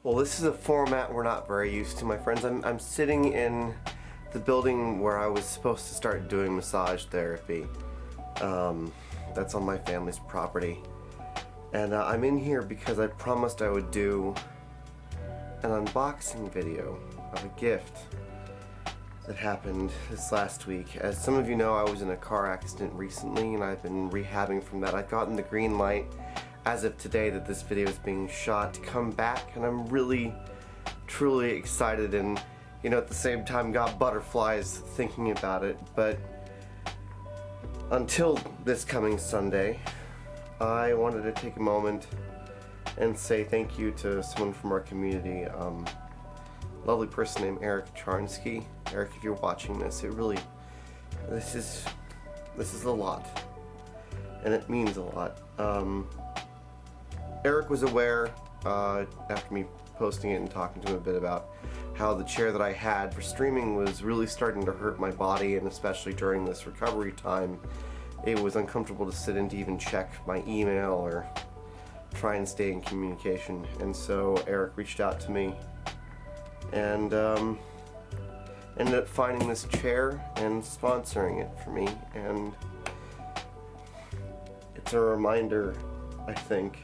Well, this is a format we're not very used to, my friends. I'm sitting in the building where I was supposed to start doing massage therapy. That's on my family's property. And I'm in here because I promised I would do an unboxing video of a gift that happened this last week. As some of you know, I was in a car accident recently and I've been rehabbing from that. I've gotten the green light as of today that this video is being shot to come back, and I'm really, truly excited and, at the same time got butterflies thinking about it. But until this coming Sunday, I wanted to take a moment and say thank you to someone from our community, lovely person named Eric Charnsky. Eric, if you're watching this, this is a lot, and it means a lot. Eric was aware, after me posting it and talking to him a bit about how the chair that I had for streaming was really starting to hurt my body, and especially during this recovery time, it was uncomfortable to sit in to even check my email or try and stay in communication. And so Eric reached out to me and ended up finding this chair and sponsoring it for me. And it's a reminder, I think,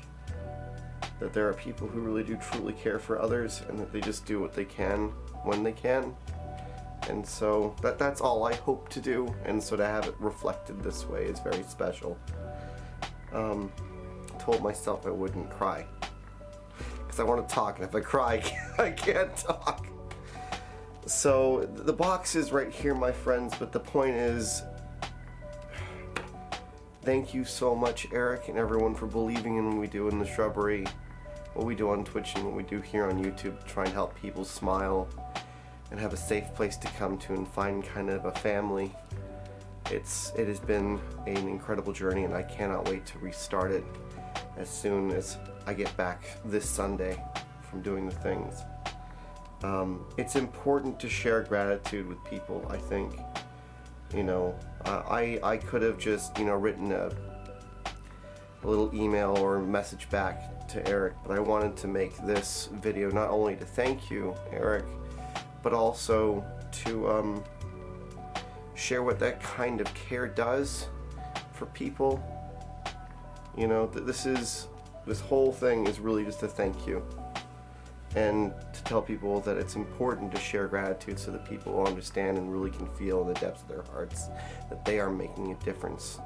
that there are people who really do truly care for others, and that they just do what they can when they can. And so that's all I hope to do, and so to have it reflected this way is very special. I told myself I wouldn't cry because I want to talk, and if I cry I can't talk. So the box is right here, my friends, but the point is, thank you so much, Eric, and everyone, for believing in what we do in the shrubbery, what we do on Twitch, and what we do here on YouTube to try and help people smile and have a safe place to come to and find kind of a family. It has been an incredible journey, and I cannot wait to restart it as soon as I get back this Sunday from doing the things. It's important to share gratitude with people, I think. I could have just, written a little email or message back to Eric, but I wanted to make this video not only to thank you, Eric, but also to share what that kind of care does for people. This whole thing is really just a thank you, and to tell people that it's important to share gratitude so that people will understand and really can feel in the depths of their hearts that they are making a difference.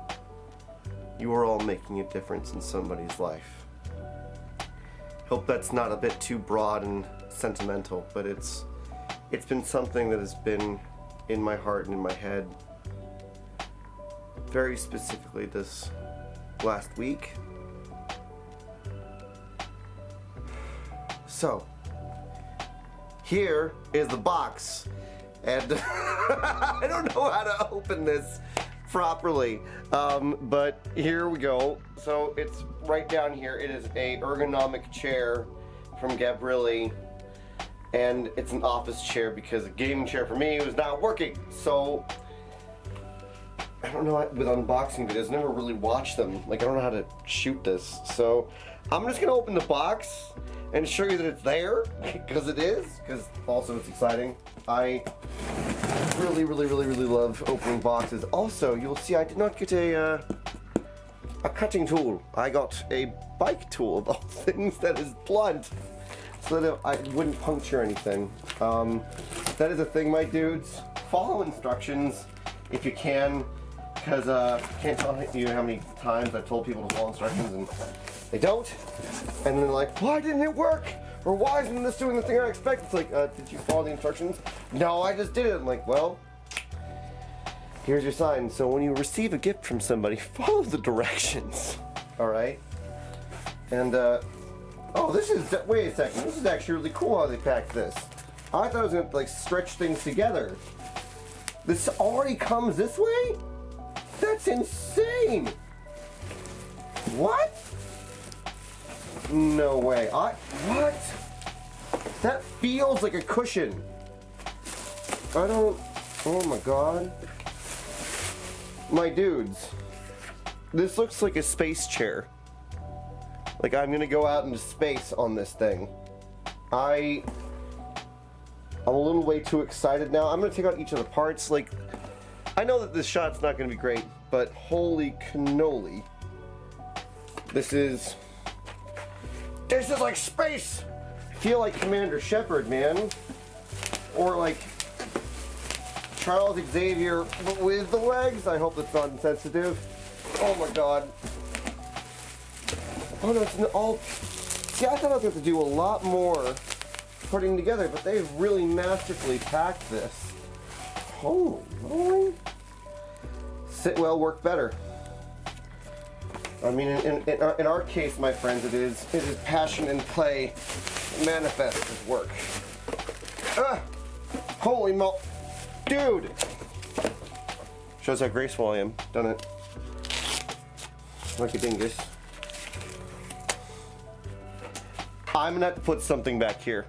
You are all making a difference in somebody's life. Hope that's not a bit too broad and sentimental, but it's been something that has been in my heart and in my head very specifically this last week. So here is the box, and I don't know how to open this properly, but here we go. So it's right down here. It is a ergonomic chair from Gabrilli, and it's an office chair because a gaming chair for me was not working. So I don't know, with unboxing videos, I never really watched them. I don't know how to shoot this. So I'm just gonna open the box and show you that it's there, because it is, because also it's exciting. I really love opening boxes. Also, you'll see I did not get a cutting tool. I got a bike tool, of all things, that is blunt, so that I wouldn't puncture anything. That is a thing, my dudes. Follow instructions if you can, because I can't tell you how many times I've told people to follow instructions and they don't, and then they're like, why didn't it work? Or why isn't this doing the thing I expect? It's like, did you follow the instructions? No, I just did it. I'm like, well, here's your sign. So when you receive a gift from somebody, follow the directions. All right? And, oh, wait a second. This is actually really cool how they packed this. I thought I was gonna, stretch things together. This already comes this way? That's insane. What? No way. What? That feels like a cushion. Oh my god. My dudes, this looks like a space chair. Like I'm gonna go out into space on this thing. I'm a little way too excited now. I'm going to take out each of the parts. Like, I know that this shot's not going to be great, but holy cannoli. This is like space! I feel like Commander Shepard, man. Or like Charles Xavier with the legs. I hope that's not insensitive. Oh my god. Oh no, it's all... See, I thought I was going to do a lot more putting together, but they've really masterfully packed this. Holy moly. Sit well, work better. I mean, in our case, my friends, it is passion and play manifest as work. Holy mo... Dude! Shows how graceful I am, doesn't it? Like a dingus. I'm gonna have to put something back here.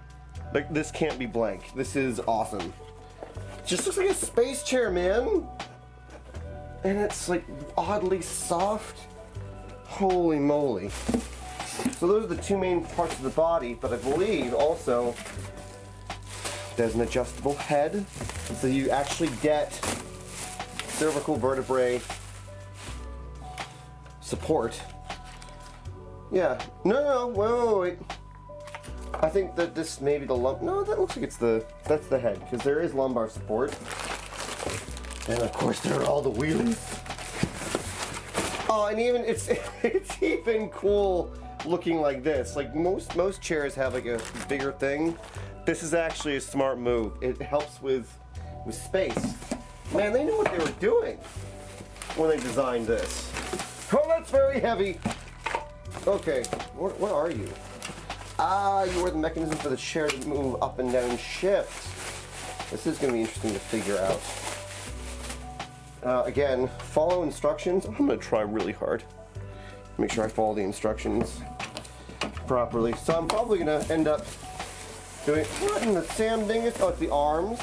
Like, this can't be blank. This is awesome. Just looks like a space chair, man. And it's like oddly soft. Holy moly. So those are the two main parts of the body, but I believe also there's an adjustable head. So you actually get cervical vertebrae support. Yeah. No, wait. I think that this may be the lump. No, that looks like that's the head, because there is lumbar support. And of course there are all the wheelies. Oh, and even it's even cool looking like this. Like most chairs have like a bigger thing. This is actually a smart move. It helps with space. Man, they knew what they were doing when they designed this. Oh, that's very heavy. Okay, what are you? Ah, you are the mechanism for the chair to move up and down shift. This is going to be interesting to figure out. Again, follow instructions. I'm going to try really hard. Make sure I follow the instructions properly. So I'm probably going to end up doing... What in the Sam Dingus? Oh, it's the arms.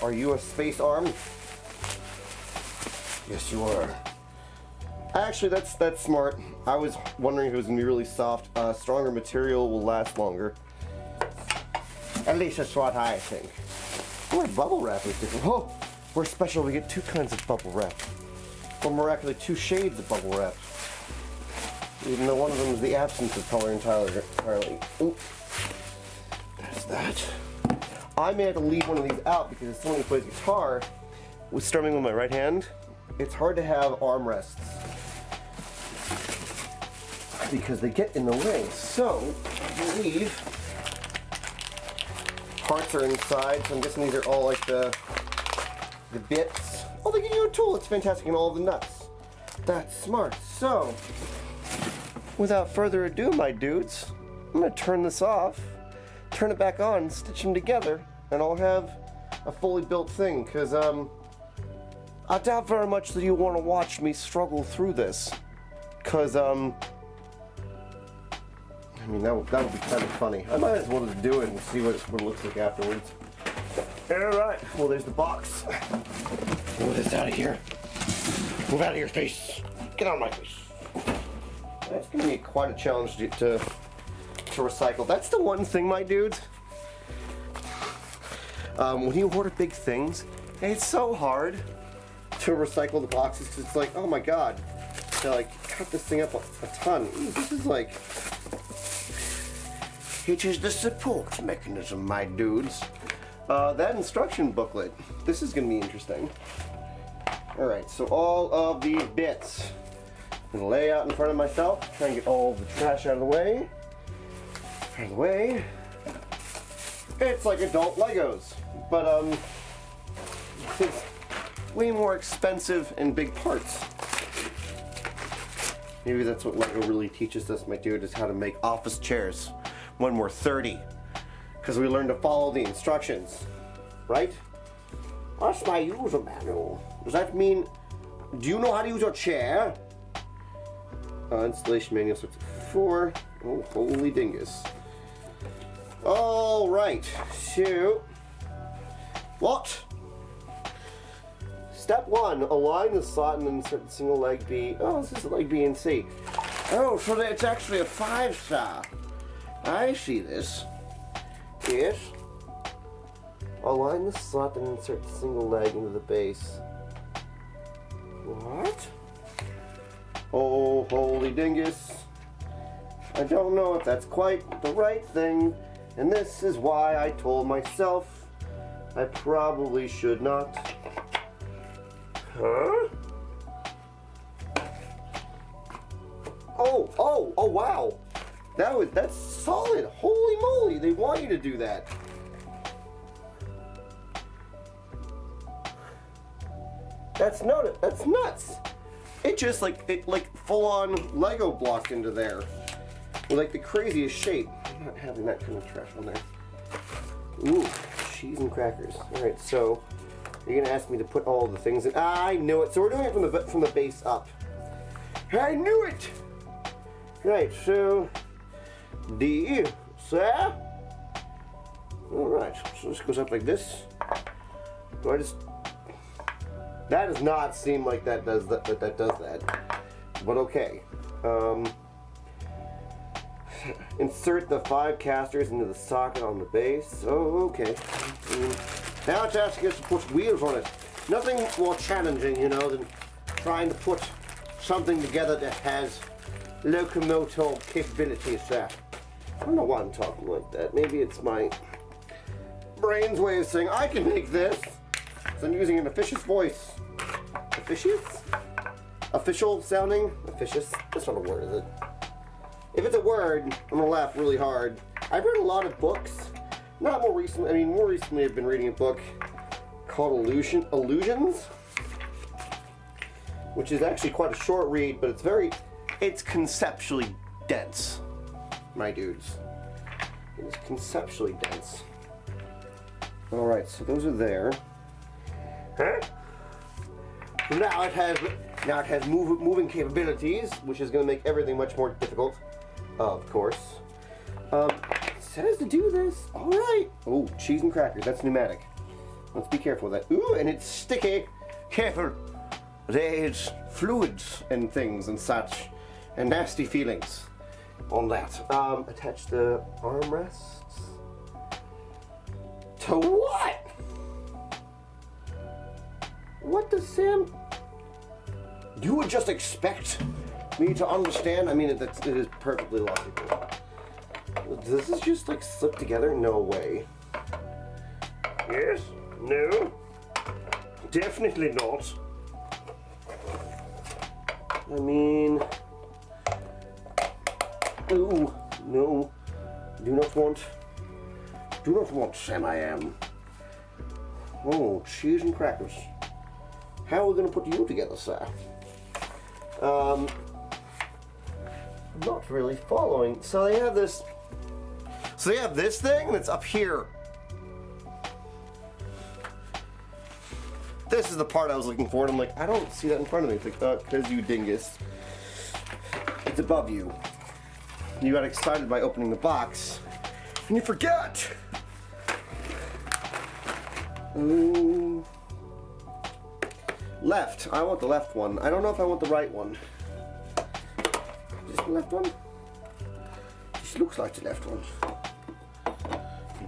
Are you a space arm? Yes, you are. Actually, that's smart. I was wondering if it was going to be really soft. Stronger material will last longer. At least that's what I think. Ooh, bubble wrap is different. Oh, we're special. We get two kinds of bubble wrap. Or miraculously, two shades of bubble wrap. Even though one of them is the absence of color entirely. Ooh. That's that. I may have to leave one of these out because as someone who plays guitar, with strumming with my right hand, it's hard to have armrests because they get in the way. So, I believe parts are inside, so I'm guessing these are all like the bits. Oh, they give you a tool. It's fantastic, and all of the nuts. That's smart. So, without further ado, my dudes, I'm gonna turn this off, turn it back on, stitch them together, and I'll have a fully built thing, because I doubt very much that you want to watch me struggle through this, because I mean, that would be kind of funny. I might as well just do it and see what it looks like afterwards. Alright, well there's the box. Move this out of here. Move out of your face. Get out of my face. That's going to be quite a challenge to recycle. That's the one thing, my dudes. When you order big things, it's so hard to recycle the boxes because it's like, oh my god, to like cut this thing up a ton. Ooh, this is like, it is the support mechanism, my dudes. That instruction booklet, this is going to be interesting. Alright, so all of these bits, I'm going to lay out in front of myself, try and get all the trash out of the way. Out of the way. It's like adult Legos, but it's way more expensive and big parts. Maybe that's what Lego really teaches us, my dude, is how to make office chairs when we're 30. Because we learn to follow the instructions, right? What's my user manual? Does that mean, do you know how to use your chair? Installation manual starts at 4. Oh, holy dingus. All right, so, what? Step 1, align the slot and insert the single leg B. Oh, this is leg B and C. Oh, so it's actually a 5-star. I see this. Yes. Align the slot and insert the single leg into the base. What? Oh, holy dingus. I don't know if that's quite the right thing, and this is why I told myself I probably should not. Huh? Oh, wow. That's solid. Holy moly, they want you to do that. That's nuts. It just like full on Lego blocked into there. With like the craziest shape. I'm not having that kind of trash on there. Ooh, cheese and crackers. Alright, so you're gonna ask me to put all the things in. I knew it. So we're doing it from the base up. I knew it! Right, so D, sir. Alright, so this goes up like this. Do I just... That does not seem like that does that. But okay. Insert the 5 casters into the socket on the base. Oh, okay. Now it's asking us to put wheels on it. Nothing more challenging, you know, than trying to put something together that has locomotive capabilities. I don't know why I'm talking like that. Maybe it's my brain's way of saying I can make this. So I'm using an officious voice. Officious? Official sounding? Officious? That's not a word, is it? If it's a word, I'm gonna laugh really hard. I've read a lot of books. Not more recently. I mean, more recently I've been reading a book called Illusions, which is actually quite a short read, but it's conceptually dense, my dudes. It is conceptually dense. All right, so those are there. Huh? Now it has moving capabilities, which is going to make everything much more difficult. Of course. It says to do this. All right. Oh, cheese and crackers. That's pneumatic. Let's be careful with that. Ooh, and it's sticky. Careful. There's fluids and things and such, and nasty feelings on that. Attach the armrests. To what? What does Sam... You would just expect me to understand? I mean, it is perfectly logical. Does this just like slip together? No way. Yes? No? Definitely not. I mean... Ooh, no. Do not want Sam I am. Oh, cheese and crackers. How are we going to put you together, sir? I'm not really following. So they have this thing that's up here. This is the part I was looking for, and I'm like, I don't see that in front of me. It's like, because you dingus. It's above you. You got excited by opening the box, and you forgot. Left. I want the left one. I don't know if I want the right one. Is this the left one? This looks like the left one.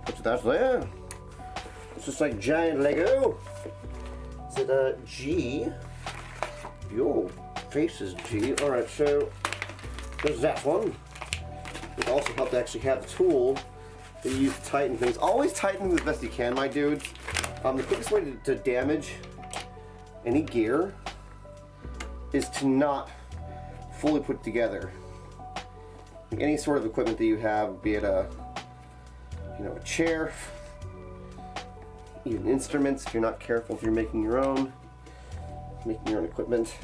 Put that there. It's just like giant Lego. Is it a G? Your face is G. Alright, so there's that one. It also helped to actually have the tool that you use to tighten things. Always tighten things as best you can, my dudes. The quickest way to damage any gear is to not fully put together. Like any sort of equipment that you have, be it a chair, even instruments, if you're not careful, if you're making your own equipment,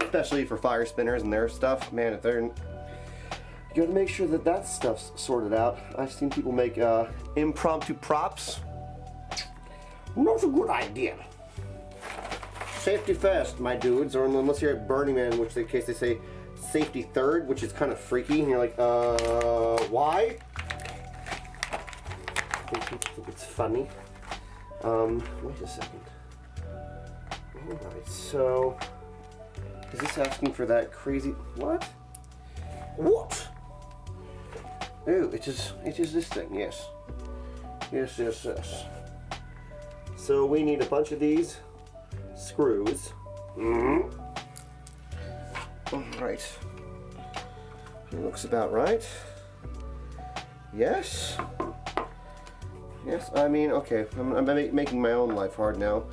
especially for fire spinners and their stuff, man, if they're, you gotta make sure that stuff's sorted out. I've seen people make impromptu props. Not a good idea. Safety first, my dudes, or unless you're at Burning Man, in which case they say safety third, which is kind of freaky, and you're like, why? I think it's funny. Wait a second. Alright, so is this asking for that crazy... What? Ooh, it is this thing, yes. Yes. So we need a bunch of these screws. Alright. Looks about right. Yes. Yes, I mean, okay. I'm making my own life hard now.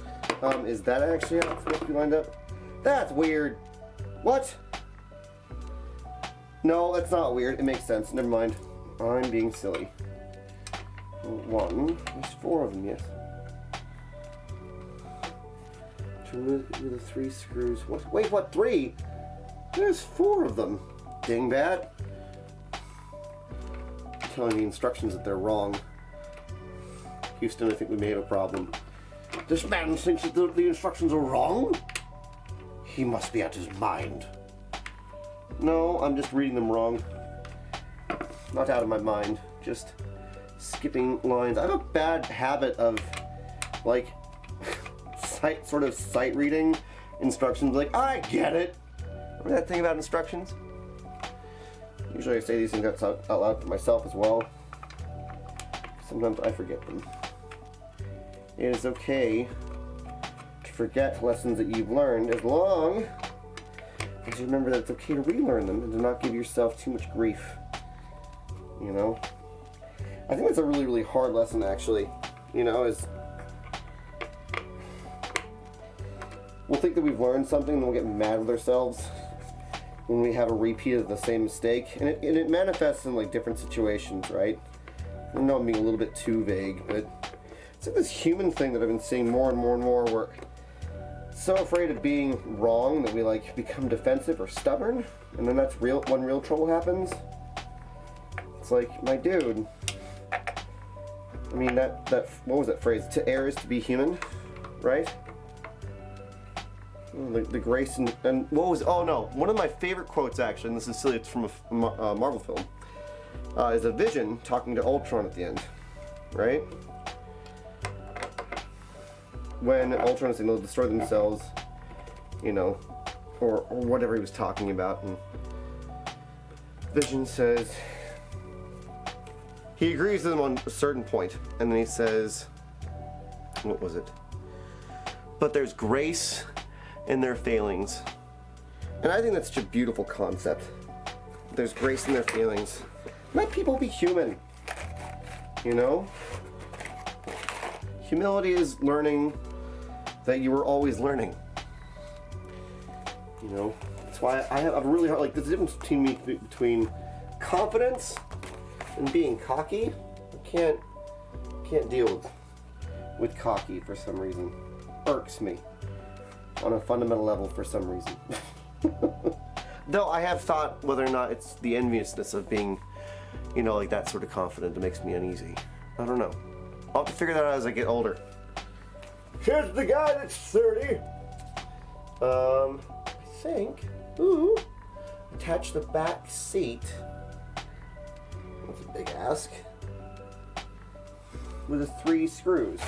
Is that actually how it's supposed to be lined up? That's weird. What? No, that's not weird. It makes sense. Never mind. I'm being silly. One. There's 4 of them, yes. To remove the 3 screws. What? Wait, what? 3? There's 4 of them. Dingbat. Telling the instructions that they're wrong. Houston, I think we may have a problem. This man thinks that the instructions are wrong? He must be out his mind. No, I'm just reading them wrong. Not out of my mind. Just skipping lines. I have a bad habit of, like, sight reading instructions. Like, I get it. Remember that thing about instructions? Usually I say these things out loud to myself as well. Sometimes I forget them. It is okay to forget lessons that you've learned as long as you remember that it's okay to relearn them and to not give yourself too much grief. You know? I think that's a really, really hard lesson, actually. You know, is we'll think that we've learned something and we'll get mad with ourselves when we have a repeat of the same mistake. And it manifests in, like, different situations, right? I know I'm being a little bit too vague, but it's like this human thing that I've been seeing more and more and more, where so afraid of being wrong that we, like, become defensive or stubborn, and then that's when real trouble happens. It's like, my dude, I mean, that what was that phrase? To err is to be human, right? The grace and what was, oh no, one of my favorite quotes, actually, and this is silly, it's from a Marvel film, is a Vision talking to Ultron at the end, right? When Ultron is saying they'll destroy themselves, you know, or whatever he was talking about, and Vision says, he agrees with them on a certain point, and then he says, what was it? But there's grace in their failings. And I think that's such a beautiful concept. There's grace in their feelings. Let people be human. You know? Humility is learning that you were always learning. You know? That's why I have a really hard, like, there's a difference between confidence and being cocky. I can't deal with cocky for some reason. Irks me on a fundamental level for some reason. Though I have thought whether or not it's the enviousness of being, you know, like that sort of confident that makes me uneasy. I don't know. I'll have to figure that out as I get older. Here's the guy that's 30. I think. Ooh. Attach the back seat. That's a big ask. With the 3 screws.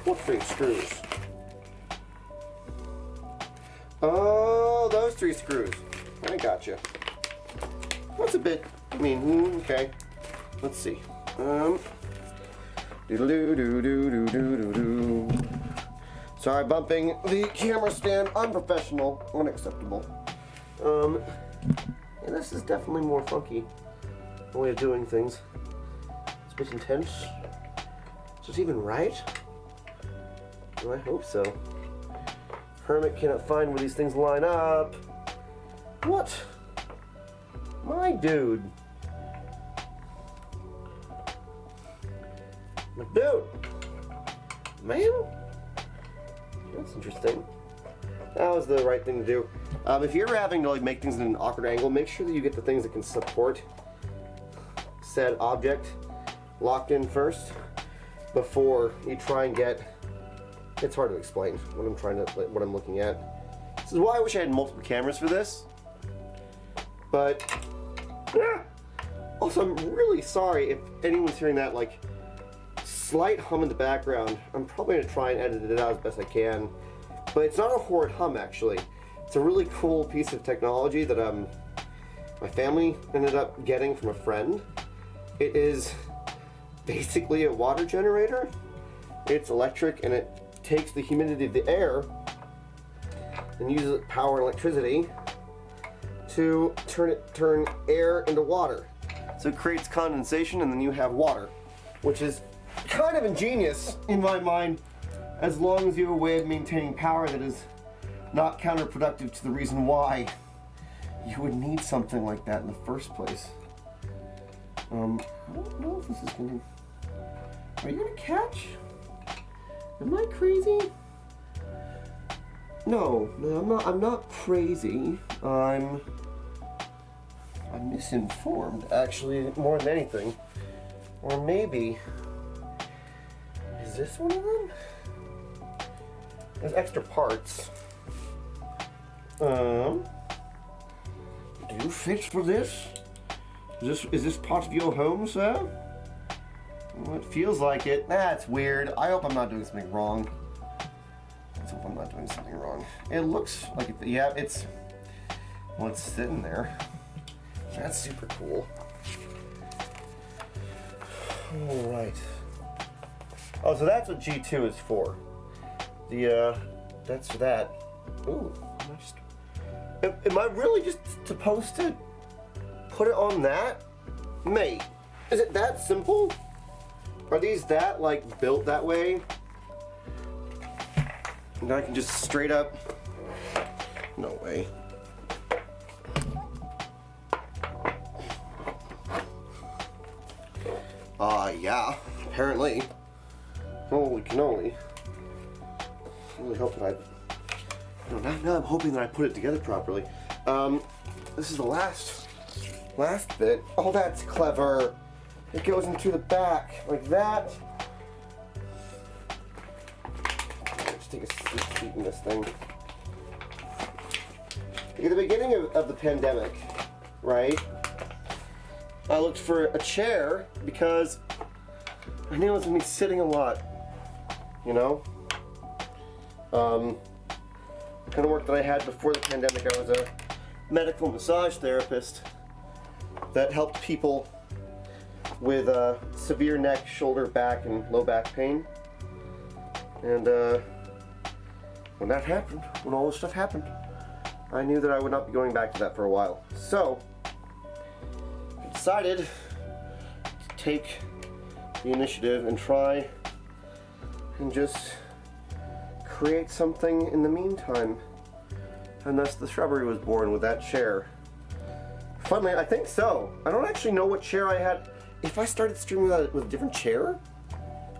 What 3 screws? Oh, those 3 screws. I gotcha. That's a bit, I mean, okay. Let's see. Doodle-doo-doo-doo-doo-doo-doo-doo. Sorry, bumping the camera stand. Unprofessional. Unacceptable. And this is definitely more funky. The way of doing things. It's a bit intense. Is this even right? Well, I hope so. Hermit cannot find where these things line up. What? My dude. My dude. Man? That's interesting. That was the right thing to do. If you're ever having to, like, make things in an awkward angle, make sure that you get the things that can support said object locked in first before you try and get. It's hard to explain what I'm looking at. This is why I wish I had multiple cameras for this. But also, I'm really sorry if anyone's hearing that, like, slight hum in the background. I'm probably gonna try and edit it out as best I can. But it's not a horrid hum, actually. It's a really cool piece of technology that my family ended up getting from a friend. It is basically a water generator. It's electric and it takes the humidity of the air and uses power and electricity to turn air into water. So it creates condensation and then you have water, which is kind of ingenious in my mind, as long as you have a way of maintaining power that is not counterproductive to the reason why you would need something like that in the first place. I don't know if this is gonna... Are you gonna catch? Am I crazy? No, I'm not crazy. I'm misinformed, actually, more than anything. Or maybe... Is this one of them? There's extra parts. Do you fit for this? Is this part of your home, sir? Well, it feels like it. That's weird. I hope I'm not doing something wrong. Let's hope I'm not doing something wrong. It looks like it, yeah, it's sitting there. That's super cool. All right. Oh, so that's what G2 is for. That's for that. Ooh, am I really just supposed to put it on that? Mate, is it that simple? Are these that, like, built that way? And I can just straight up... No way. Yeah, apparently. Holy cannoli. I really hope that now I'm hoping that I put it together properly. This is the last bit. Oh, that's clever. It goes into the back, like that. Let's take a seat in this thing. At the beginning of the pandemic, right, I looked for a chair because I knew I was going to be sitting a lot, you know? Kind of work that I had before the pandemic, I was a medical massage therapist that helped people with severe neck, shoulder, back, and low back pain. And when that happened, when all this stuff happened, I knew that I would not be going back to that for a while. So, I decided to take the initiative and try and just create something in the meantime. And thus the shrubbery was born with that chair. Funnily, I think so. I don't actually know what chair I had. If I started streaming that with a different chair,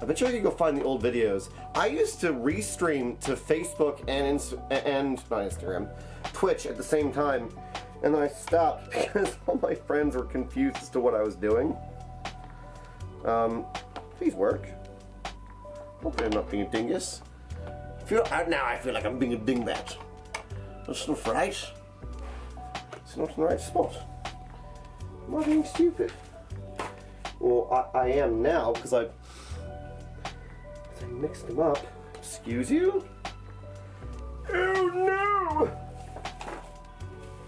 I bet you I could go find the old videos. I used to restream to Facebook and not Instagram, Twitch at the same time, and then I stopped because all my friends were confused as to what I was doing. Please work. Hopefully I'm not being a dingus. Now I feel like I'm being a dingbat. That's not right. It's not in the right spot. I'm not being stupid. Well, I am now because I mixed them up. Excuse you? Oh no!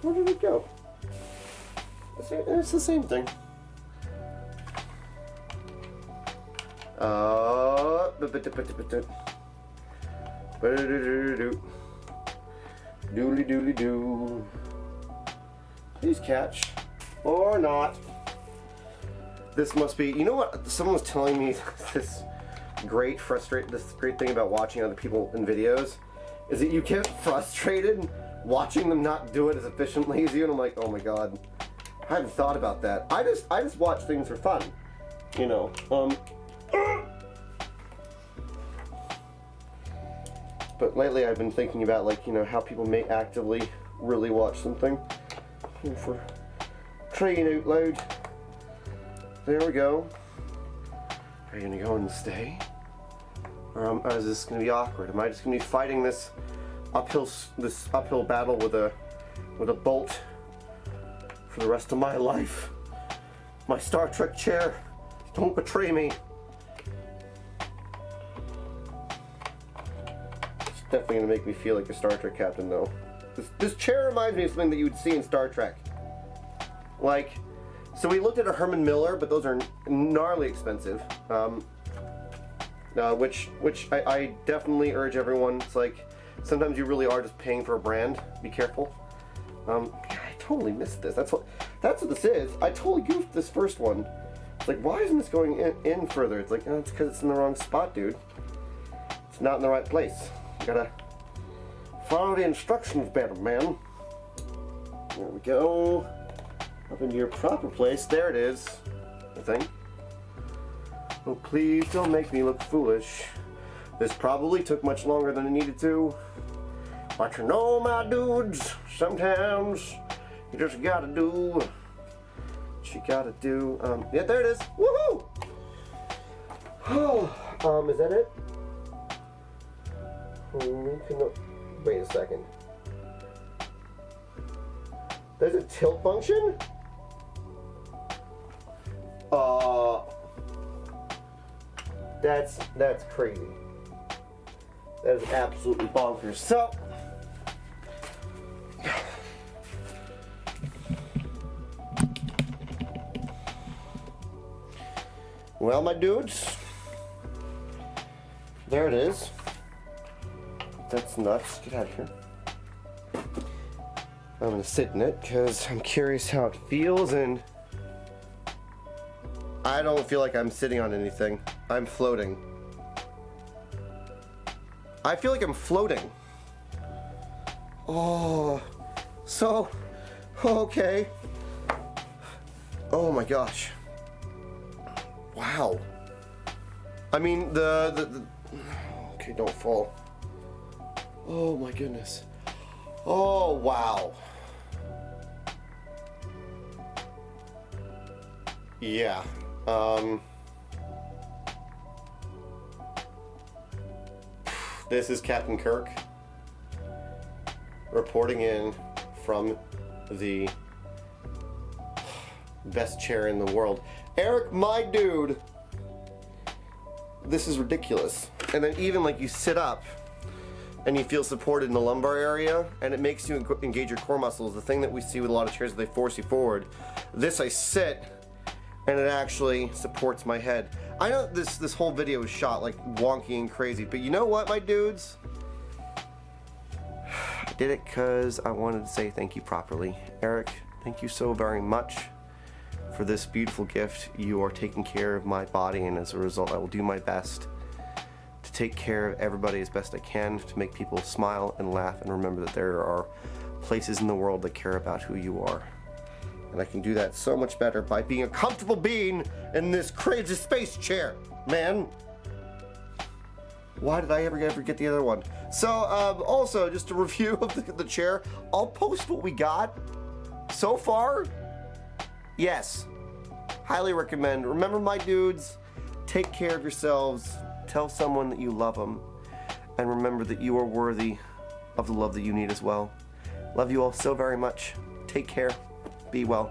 Where did it go? It's the same thing. Doodly doodly doo. Please catch. Or not. This must be, you know what? Someone was telling me this great thing about watching other people in videos is that you get frustrated watching them not do it as efficiently as you, and I'm like, oh my god. I hadn't thought about that. I just watch things for fun. You know. But lately I've been thinking about, like, you know, how people may actively really watch something. For trying out loud. There we go. Are you gonna go and stay? Or is this gonna be awkward? Am I just gonna be fighting this uphill battle with a bolt for the rest of my life? My Star Trek chair, don't betray me. It's definitely gonna make me feel like a Star Trek captain, though. This chair reminds me of something that you would see in Star Trek. Like, so we looked at a Herman Miller, but those are gnarly expensive. Which I definitely urge everyone. It's like, sometimes you really are just paying for a brand. Be careful. I totally missed this. That's what this is. I totally goofed this first one. It's like, why isn't this going in further? It's like, oh, it's because it's in the wrong spot, dude. It's not in the right place. You gotta follow the instructions better, man. There we go. Up into your proper place. There it is, I think. Oh, please don't make me look foolish. This probably took much longer than it needed to. But you know, my dudes, sometimes you just gotta do what you gotta do. Yeah, there it is. Woohoo! Oh, is that it? Wait a second. There's a tilt function? That's crazy. That is absolutely bonkers. So, well, my dudes, there it is. That's nuts. Get out of here. I'm gonna sit in it because I'm curious how it feels, and I don't feel like I'm sitting on anything. I'm floating. I feel like I'm floating. Oh, so, okay. Oh my gosh. Wow. I mean, okay, don't fall. Oh my goodness. Oh, wow. Yeah. This is Captain Kirk reporting in from the best chair in the world. Eric, my dude, this is ridiculous. And then even like you sit up and you feel supported in the lumbar area, and it makes you engage your core muscles. The thing that we see with a lot of chairs, they force you forward. This, I sit, and it actually supports my head. I know this whole video is shot like wonky and crazy, but you know what, my dudes? I did it because I wanted to say thank you properly. Eric, thank you so very much for this beautiful gift. You are taking care of my body, and as a result, I will do my best to take care of everybody as best I can, to make people smile and laugh and remember that there are places in the world that care about who you are. And I can do that so much better by being a comfortable being in this crazy space chair, man. Why did I ever get the other one? So, also, just a review of the chair. I'll post what we got so far. Yes, highly recommend. Remember, my dudes, take care of yourselves. Tell someone that you love them. And remember that you are worthy of the love that you need as well. Love you all so very much. Take care. Be well.